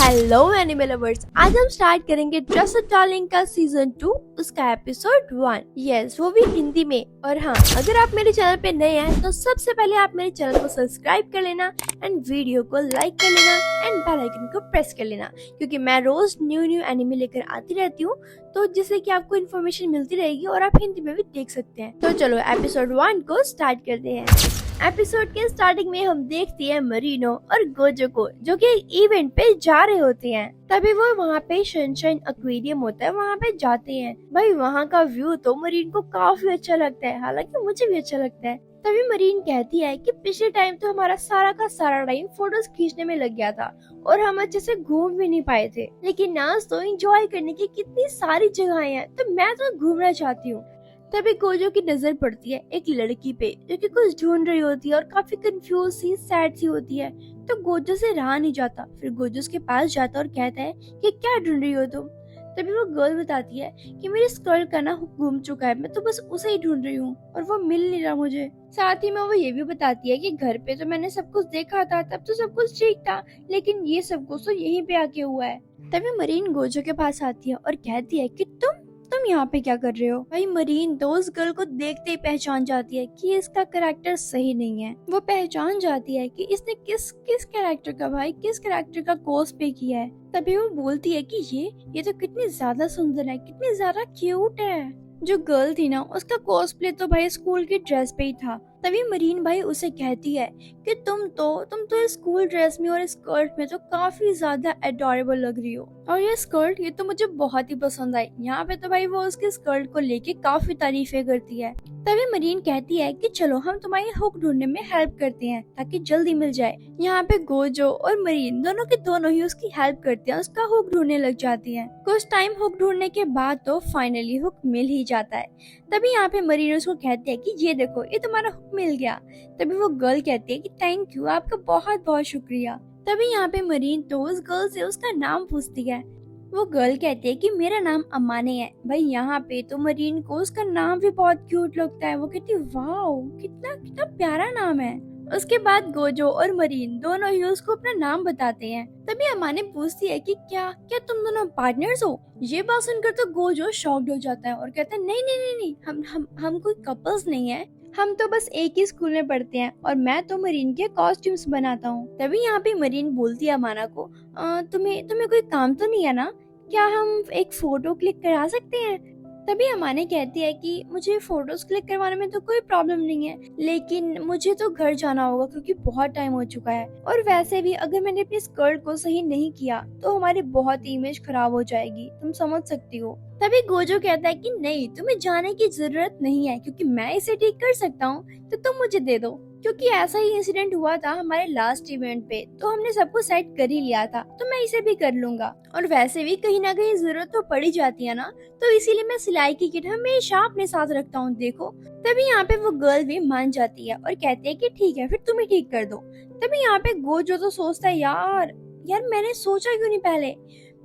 Hello animal lovers, आज हम start करेंगे ड्रेस अप डार्लिंग का सीजन 2, उसका एपिसोड 1। यस, वो भी हिंदी में। और हाँ, अगर आप मेरे चैनल पे नए हैं तो सबसे पहले आप मेरे चैनल को सब्सक्राइब कर लेना एंड वीडियो को लाइक कर लेना एंड बेल आइकन को प्रेस कर लेना, क्योंकि मैं रोज न्यू एनिमे लेकर आती रहती हूँ, तो जिससे कि आपको इन्फॉर्मेशन मिलती रहेगी और आप हिंदी में भी देख सकते हैं। तो चलो एपिसोड 1 को स्टार्ट करते हैं। एपिसोड के स्टार्टिंग में हम देखते हैं मरीनो और गोजो को, जो कि इवेंट पे जा रहे होते हैं। तभी वो वहाँ पे सनशाइन एक्वेरियम होता है, वहाँ पे जाते हैं। भाई वहाँ का व्यू तो मरीन को काफी अच्छा लगता है, हालांकि मुझे भी अच्छा लगता है। तभी मरीन कहती है कि पिछले टाइम तो हमारा सारा का सारा टाइम फोटोज खींचने में लग गया था और हम अच्छे से घूम भी नहीं पाए थे, लेकिन आज तो एंजॉय करने की कितनी सारी जगहें हैं, तो मैं तो घूमना चाहती हूँ। तभी गोजो की नजर पड़ती है एक लड़की पे, जो कि कुछ ढूंढ रही होती है और काफी कंफ्यूज सी सैड सी होती है। तो गोजो से रहा नहीं जाता, फिर गोजो उसके पास जाता और कहता है कि क्या ढूंढ रही हो तुम। तभी वो गर्ल बताती है कि मेरे स्कर्ट का ना गुम चुका है, मैं तो बस उसे ही ढूंढ रही हूँ और वो मिल नहीं रहा मुझे। साथ ही में वो ये भी बताती है कि घर पे तो मैंने सब कुछ देखा था, तब तो सब कुछ ठीक था, लेकिन ये सब कुछ तो यहीं पे आके हुआ है। तभी मरीन गोजो के पास आती है और कहती है कि तुम यहाँ पे क्या कर रहे हो। भाई मरीन तो उस गर्ल को देखते ही पहचान जाती है कि इसका कैरेक्टर सही नहीं है। वो पहचान जाती है कि इसने किस कैरेक्टर का कॉस्प्ले किया है। तभी वो बोलती है कि ये तो कितनी ज्यादा सुंदर है, कितनी ज्यादा क्यूट है। जो गर्ल थी ना, उसका कॉस्प्ले तो भाई स्कूल की ड्रेस पे ही था। तभी मरीन भाई उसे कहती है कि तुम तो स्कूल ड्रेस में और स्कर्ट में तो काफी ज्यादा एडोरेबल लग रही हो, और ये स्कर्ट ये तो मुझे बहुत ही पसंद आई। यहाँ पे तो भाई वो उसके स्कर्ट को लेके काफी तारीफें करती है। तभी मरीन कहती है कि चलो हम तुम्हारी हुक ढूंढने में हेल्प करते हैं ताकि जल्दी मिल जाए। यहाँ पे गोजो और मरीन दोनों के दोनों ही उसकी हेल्प करते हैं, उसका हुक ढूंढने लग जाती है। कुछ टाइम हुक ढूंढने के बाद तो फाइनली हुक मिल ही जाता है। तभी यहाँ पे मरीन उसको कहती है कि ये देखो, ये तुम्हारा हुक मिल गया। तभी वो गर्ल कहती है कि थैंक यू, आपका बहुत बहुत शुक्रिया। तभी यहाँ पे मरीन तो उस गर्ल से उसका नाम पूछती है। वो गर्ल कहती है कि मेरा नाम अमाने है। भाई यहाँ पे तो मरीन को उसका नाम भी बहुत क्यूट लगता है। वो कहती है वाओ, कितना कितना प्यारा नाम है। उसके बाद गोजो और मरीन दोनों ही उसको अपना नाम बताते हैं। तभी अमाने पूछती है कि क्या क्या तुम दोनों पार्टनर्स हो। ये बात सुनकर तो गोजो शॉक्ड हो जाता है और कहता है नहीं नहीं नहीं नहीं, हम कोई कपल्स नहीं है, हम तो बस एक ही स्कूल में पढ़ते हैं और मैं तो मरीन के कॉस्ट्यूम्स बनाता हूँ। तभी यहाँ पे मरीन बोलती है अमाना को, तुम्हें कोई काम तो नहीं है ना, क्या हम एक फोटो क्लिक करा सकते हैं। तभी अमाने कहती है कि मुझे फोटोज क्लिक करवाने में तो कोई प्रॉब्लम नहीं है, लेकिन मुझे तो घर जाना होगा क्योंकि बहुत टाइम हो चुका है, और वैसे भी अगर मैंने अपनी स्कर्ट को सही नहीं किया तो हमारी बहुत इमेज खराब हो जाएगी, तुम समझ सकती हो। तभी गोजो कहता है कि नहीं, तुम्हें जाने की जरूरत नहीं है, क्योंकि मैं इसे ठीक कर सकता हूँ, तो तुम मुझे दे दो। क्योंकि ऐसा ही इंसिडेंट हुआ था हमारे लास्ट इवेंट पे, तो हमने सब कुछ सेट कर ही लिया था, तो मैं इसे भी कर लूंगा। और वैसे भी कहीं ना कहीं जरूरत तो पड़ ही जाती है ना, तो इसीलिए मैं सिलाई की किट हमेशा अपने साथ रखता हूँ, देखो। तभी यहाँ पे वो गर्ल भी मान जाती है और कहती है कि ठीक है, फिर तुम ही ठीक कर दो। तभी यहाँ पे गोजो तो सोचता है यार मैंने सोचा क्यों नहीं पहले,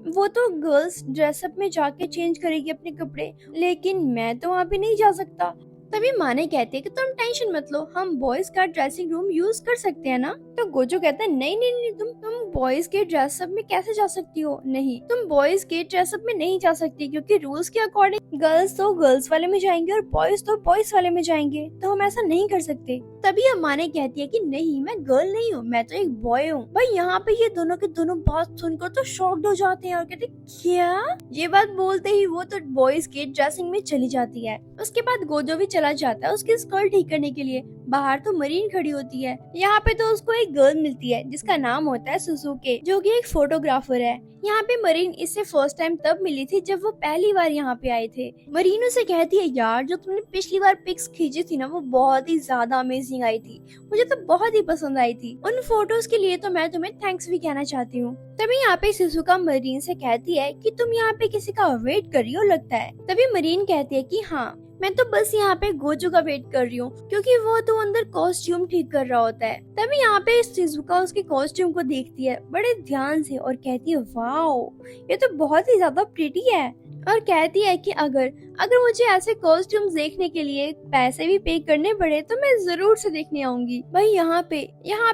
वो तो गर्ल्स ड्रेसअप में जाके चेंज करेगी अपने कपड़े, लेकिन मैं तो वहाँ पे नहीं जा सकता। तभी माने कहते हैं कि तुम टेंशन मत लो, हम बॉयज का ड्रेसिंग रूम यूज कर सकते हैं ना। तो गोजो कहता है नहीं नहीं नहीं, तुम बॉयज के ड्रेसअप में कैसे जा सकती हो। नहीं, तुम बॉयज के ड्रेसअप में नहीं जा सकती, क्योंकि रूल्स के अकॉर्डिंग गर्ल्स तो गर्ल्स वाले में जाएंगे और बॉयज तो बॉयज वाले में जाएंगे, तो हम ऐसा नहीं कर सकते। तभी अमाने कहती है कि नहीं, मैं गर्ल नहीं हूँ, मैं तो एक बॉय हूँ। भाई यहाँ पे ये दोनों के दोनों बात सुनकर तो शॉक्ड हो जाते हैं और कहते क्या। ये बात बोलते ही वो तो बॉयज के ड्रेसिंग में चली जाती है। उसके बाद गोजो भी चला जाता है उसकी स्कर्ट ठीक करने के लिए। बाहर तो मरीन खड़ी होती है। यहाँ पे तो उसको एक गर्ल मिलती है जिसका नाम होता है सुजुके, जो कि एक फोटोग्राफर है। यहाँ पे मरीन इससे फर्स्ट टाइम तब मिली थी जब वो पहली बार यहाँ पे आए थे। मरीन उसे कहती है यार, जो तुमने पिछली बार पिक्स खींची थी ना, वो बहुत ही ज्यादा अमेजिंग आई थी, मुझे तो बहुत ही पसंद आई थी। उन फोटोज के लिए तो मैं तुम्हें थैंक्स भी कहना चाहती हूँ। तभी यहाँ पे शिजुका मरीन से कहती है कि तुम यहाँ पे किसी का वेट कर रही हो लगता है। तभी मरीन कहती है कि हाँ, मैं तो बस यहाँ पे गोजो का वेट कर रही हूँ, क्योंकि वो तो अंदर कॉस्ट्यूम ठीक कर रहा होता है। तभी यहाँ पे शिजुका उसके कॉस्ट्यूम को देखती है बड़े ध्यान से और कहती है वाओ, ये तो बहुत ही ज्यादा प्रिटी है। और कहती है कि अगर अगर मुझे ऐसे कॉस्ट्यूम्स देखने के लिए पैसे भी पे करने पड़े तो मैं जरूर से देखने आऊंगी। भाई यहाँ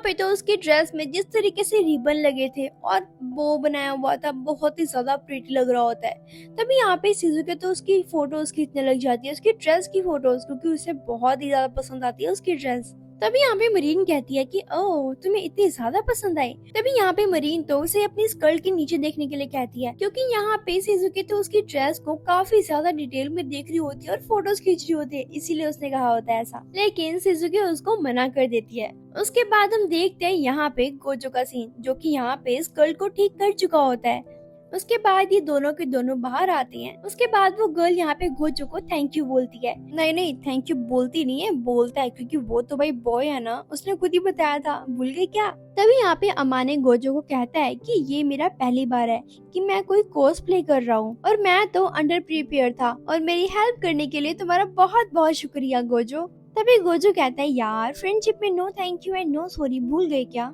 पे तो उसकी ड्रेस में जिस तरीके से रिबन लगे थे और बो बनाया हुआ था, बहुत ही ज्यादा प्रिटी लग रहा होता है। तभी यहाँ पे शिजुके तो उसकी फोटोज खींचने लग जाती है, उसकी ड्रेस की फोटोज, क्योंकि उसे बहुत ही ज्यादा पसंद आती है उसकी ड्रेस। तभी यहाँ पे मरीन कहती है कि ओह तुम्हें इतनी ज्यादा पसंद आई। तभी यहाँ पे मरीन तो उसे अपनी स्कर्ट के नीचे देखने के लिए कहती है, क्योंकि यहाँ पे शिजुके तो उसकी ड्रेस को काफी ज्यादा डिटेल में देख रही होती है और फोटोज खींच रही होती है, इसीलिए उसने कहा होता है ऐसा। लेकिन शिजुके उसको मना कर देती है। उसके बाद हम देखते हैं यहाँ पे गोजो का सीन, जो कि यहाँ पे स्कर्ट को ठीक कर चुका होता है। उसके बाद ये दोनों के दोनों बाहर आते हैं। उसके बाद वो गर्ल यहाँ पे गोजो को थैंक यू बोलती है। नहीं थैंक यू बोलती नहीं है, बोलता है, क्योंकि वो तो भाई बॉय है ना, उसने खुद ही बताया था, भूल गए क्या। तभी यहाँ पे अमाने गोजो को कहता है कि ये मेरा पहली बार है कि मैं कोई कॉस्प्ले कर रहा हूँ और मैं तो अंडर प्रिपेयर था, और मेरी हेल्प करने के लिए तुम्हारा बहुत बहुत शुक्रिया गोजो। तभी गोजो कहता है यार फ्रेंडशिप में no thank you and no sorry, भूल गए क्या।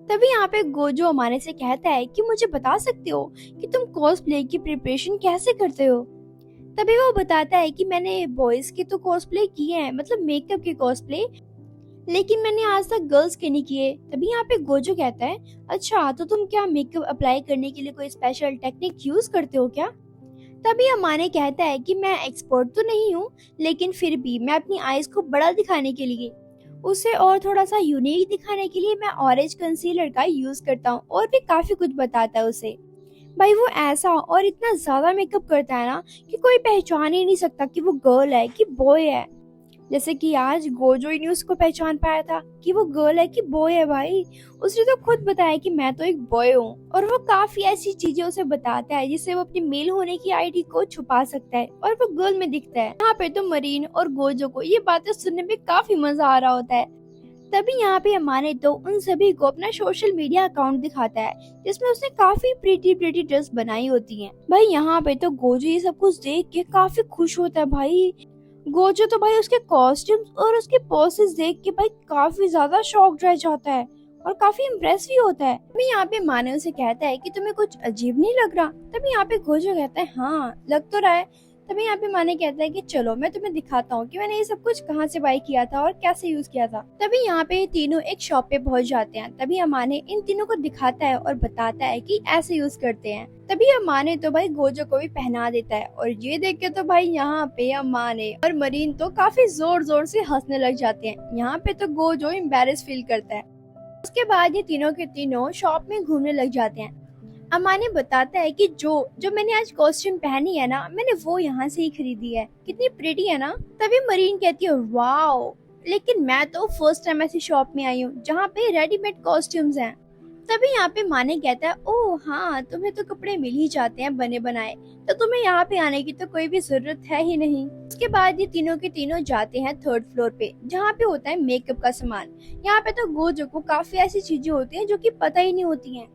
तभी यहाँ पे गोजो हमारे से कहता है कि मुझे बता सकते हो कि तुम कॉस्प्ले की प्रिपरेशन कैसे करते हो। तभी वो बताता है कि मैंने बॉयज के तो कॉस्प्ले किए हैं, मतलब मेकअप के कॉस्प्ले, लेकिन मैंने आज तक गर्ल्स के नहीं किए। तभी यहाँ पे गोजो कहता है अच्छा तो तुम क्या मेकअप अप्लाई करने के लिए कोई स्पेशल टेक्निक यूज करते हो क्या। तभी अमाने कहता है कि मैं एक्सपर्ट तो नहीं हूँ, लेकिन फिर भी मैं अपनी आईज को बड़ा दिखाने के लिए, उसे और थोड़ा सा यूनिक दिखाने के लिए मैं ऑरेंज कंसीलर का यूज करता हूँ, और भी काफी कुछ बताता है उसे। भाई वो ऐसा और इतना ज्यादा मेकअप करता है ना कि कोई पहचान ही नहीं सकता कि वो गर्ल है कि बॉय है। जैसे कि आज गोजो ही नहीं उसको पहचान पाया था कि वो गर्ल है कि बॉय है। भाई उसने तो खुद बताया कि मैं तो एक बॉय हूँ, और वो काफी ऐसी चीजें उसे बताता है जिससे वो अपनी मेल होने की आईडी को छुपा सकता है और वो गर्ल में दिखता है। यहाँ पे तो मरीन और गोजो को ये बातें सुनने में काफी मजा आ रहा होता है। तभी यहाँ पे अमाने तो उन सभी को अपना सोशल मीडिया अकाउंट दिखाता है, जिसमें उसने काफी प्रीटी ड्रेस बनाई होती है। भाई यहाँ पे तो गोजो ये सब कुछ देख के काफी खुश होता है। भाई गोजो तो भाई उसके कॉस्ट्यूम्स और उसके पोसेस देख के भाई काफी ज्यादा शॉक्ड रह जाता है और काफी इम्प्रेस भी होता है। तभी यहाँ पे माने उसे कहता है कि तुम्हें कुछ अजीब नहीं लग रहा। तभी यहाँ पे गोजो कहता है हाँ लग तो रहा है। तभी यहाँ पे माने कहता है कि चलो मैं तुम्हें दिखाता हूँ कि मैंने ये सब कुछ कहाँ से बाय किया था और कैसे यूज किया था। तभी यहाँ पे तीनों एक शॉप पे पहुँच जाते हैं। तभी अमाने इन तीनों को दिखाता है और बताता है कि ऐसे यूज करते हैं। तभी अमाने तो भाई गोजो को भी पहना देता है, और ये देख के तो भाई यहाँ पे अमाने और मरीन तो काफी जोर जोर से हंसने लग जाते हैं। यहाँ पे तो गोजो एम्बैरेस फील करता है। उसके बाद ये तीनों के तीनों शॉप में घूमने लग जाते हैं। अमाने बताता है कि जो मैंने आज कॉस्ट्यूम पहनी है ना, मैंने वो यहाँ से ही खरीदी है, कितनी प्रिटी है ना। तभी मरीन कहती है वाओ, लेकिन मैं तो फर्स्ट टाइम ऐसी शॉप में आई हूँ जहाँ पे रेडीमेड कॉस्ट्यूम्स हैं। तभी यहाँ पे माने कहता है ओह हाँ तुम्हें तो कपड़े मिल ही जाते हैं बने बनाए, तो तुम्हें यहाँ पे आने की तो कोई भी जरूरत है ही नहीं। उसके बाद ये तीनों के तीनों जाते हैं थर्ड फ्लोर पे, जहाँ पे होता है मेकअप का सामान। यहाँ पे तो गोजो को काफी ऐसी चीजें होती हैं जो कि पता ही नहीं होती हैं।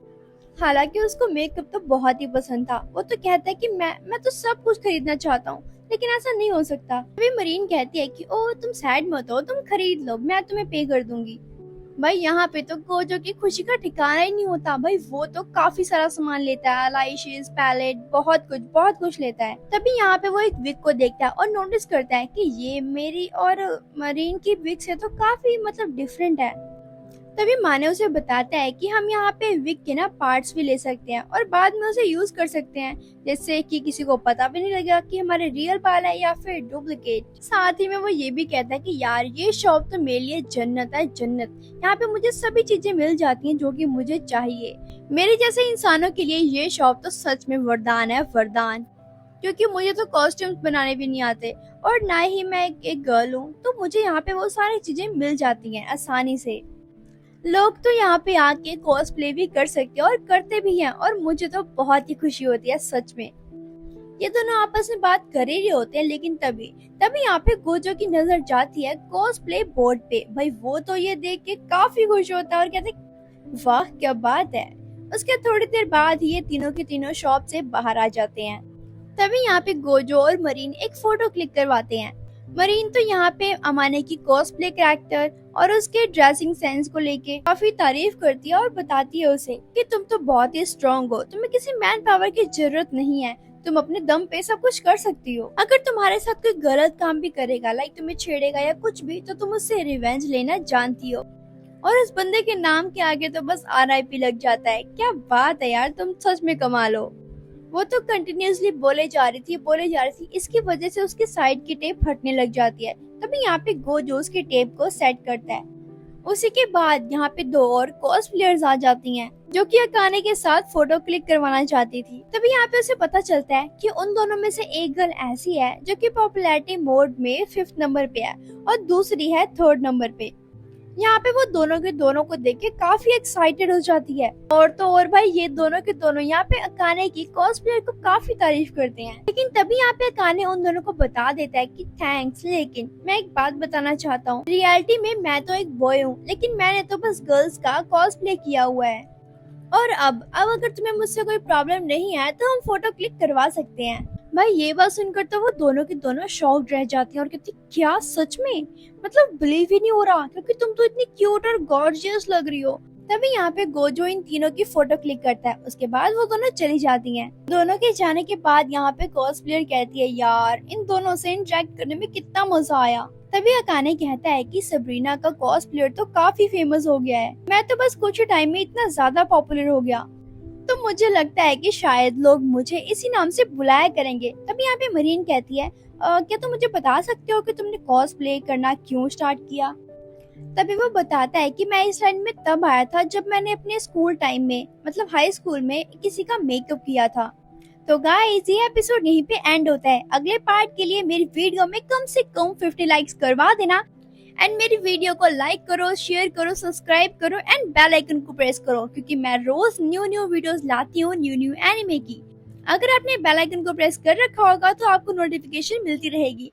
हालांकि उसको मेकअप तो बहुत ही पसंद था। वो तो कहता है कि मैं तो सब कुछ खरीदना चाहता हूँ, लेकिन ऐसा नहीं हो सकता। अभी मरीन कहती है कि ओह तुम सैड मत हो, तुम खरीद लो, मैं तुम्हें पे कर दूंगी। भाई यहाँ पे तो गोजो की खुशी का ठिकाना ही नहीं होता। भाई वो तो काफी सारा सामान लेता है, लाइशेस, पैलेट, बहुत कुछ लेता है। तभी यहाँ पे वो एक विग को देखता है और नोटिस करता है कि ये मेरी और मरीन की विग से तो काफी मतलब डिफरेंट है। तभी माने उसे बताता है कि हम यहाँ पे विग के ना पार्ट्स भी ले सकते हैं और बाद में उसे यूज कर सकते हैं, जिससे कि किसी को पता भी नहीं लगेगा कि हमारे रियल बाल है या फिर डुप्लीकेट। साथ ही में वो ये भी कहता है कि यार ये शॉप तो मेरे लिए जन्नत है, जन्नत। यहाँ पे मुझे सभी चीजें मिल जाती हैं जो कि मुझे चाहिए। मेरे जैसे इंसानों के लिए ये शॉप तो सच में वरदान है, वरदान। क्योंकि मुझे तो कॉस्ट्यूम्स बनाने भी नहीं आते और ना ही मैं एक गर्ल हूँ, तो मुझे यहाँ पे वो सारी चीजें मिल जाती हैं आसानी से। लोग तो यहाँ पे आके कॉस्प्ले भी कर सकते हैं और करते भी हैं, और मुझे तो बहुत ही खुशी होती है सच में। ये दोनों आपस में बात कर ही रहे होते हैं, लेकिन तभी यहाँ पे गोजो की नजर जाती है कॉस्प्ले बोर्ड पे। भाई वो तो ये देख के काफी खुश होता है और कहते वाह क्या बात है। उसके थोड़ी देर बाद ही ये तीनों के तीनों शॉप से बाहर आ जाते हैं। तभी यहाँ पे गोजो और मरीन एक फोटो क्लिक करवाते हैं। मरीन तो यहाँ पे अमाने की कॉस्प्ले कैरेक्टर और उसके ड्रेसिंग सेंस को लेके काफी तारीफ करती है और बताती है उसे कि तुम तो बहुत ही स्ट्रॉन्ग हो, तुम्हें किसी मैन पावर की जरूरत नहीं है, तुम अपने दम पे सब कुछ कर सकती हो। अगर तुम्हारे साथ कोई गलत काम भी करेगा, लाइक तुम्हें छेड़ेगा या कुछ भी, तो तुम उससे रिवेंज लेना जानती हो। और उस बंदे के नाम के आगे तो बस RIP लग जाता है। क्या बात है यार, तुम सच में कमाल हो। वो तो कंटिन्यूअसली बोले जा रही थी, इसकी वजह से उसकी साइड की टेप फटने लग जाती है। तभी यहाँ पे गोजो उसकी टेप को सेट करता है। उसी के बाद यहाँ पे 2 और कॉस्प्लेयर्स आ जाती हैं, जो कि अकाने के साथ फोटो क्लिक करवाना चाहती थी। तभी यहाँ पे उसे पता चलता है कि उन दोनों में से एक गर्ल ऐसी है जो कि पॉपुलैरिटी मोड में 5th नंबर पे है और दूसरी है 3rd नंबर पे। यहाँ पे वो दोनों के दोनों को देख के काफी एक्साइटेड हो जाती है। और तो और भाई, ये दोनों के दोनों यहाँ पे अकाने की कॉस्प्लेयर को काफी तारीफ करते हैं। लेकिन तभी यहाँ पे अकाने उन दोनों को बता देता है कि थैंक्स, लेकिन मैं एक बात बताना चाहता हूँ, रियलिटी में मैं तो एक बॉय हूँ, लेकिन मैंने तो बस गर्ल्स का कॉस्प्ले किया हुआ है। और अब अगर तुम्हें मुझसे कोई प्रॉब्लम नहीं है तो हम फोटो क्लिक करवा सकते हैं। भाई ये बात सुनकर तो वो दोनों के दोनों शॉक्ड रह जाती हैं और कहती, क्या सच में? मतलब बिलीव ही नहीं हो रहा, क्योंकि तुम तो इतनी क्यूट और गॉर्जियस लग रही हो। तभी यहाँ पे गोजो इन तीनों की फोटो क्लिक करता है। उसके बाद वो दोनों चली जाती हैं। दोनों के जाने के बाद यहाँ पे कॉस्प्लेयर कहती है, यार इन दोनों से इंटरेक्ट करने में कितना मजा आया। तभी अकाने कहता है कि सबरीना का कॉस्प्लेयर तो काफी फेमस हो गया है, मैं तो बस कुछ टाइम में इतना ज्यादा पॉपुलर हो गया, तो मुझे लगता है कि शायद लोग मुझे इसी नाम से बुलाया करेंगे। तभी यहाँ पे मरीन कहती है, क्या तुम मुझे बता सकते हो कि तुमने कॉस्प्ले करना क्यों स्टार्ट किया? तभी वो बताता है कि मैं इस लाइन में तब आया था जब मैंने अपने स्कूल टाइम में, मतलब हाई स्कूल में, किसी का मेकअप किया था। तो गाइस, ये एपिसोड यहीं पे एंड होता है। अगले पार्ट के लिए मेरी वीडियो में कम से कम 50 लाइक्स करवा देना। एंड मेरी वीडियो को लाइक करो, शेयर करो, सब्सक्राइब करो एंड बेल आइकन को प्रेस करो, क्योंकि मैं रोज न्यू वीडियोस लाती हूँ न्यू एनिमे की। अगर आपने बेल आइकन को प्रेस कर रखा होगा तो आपको नोटिफिकेशन मिलती रहेगी।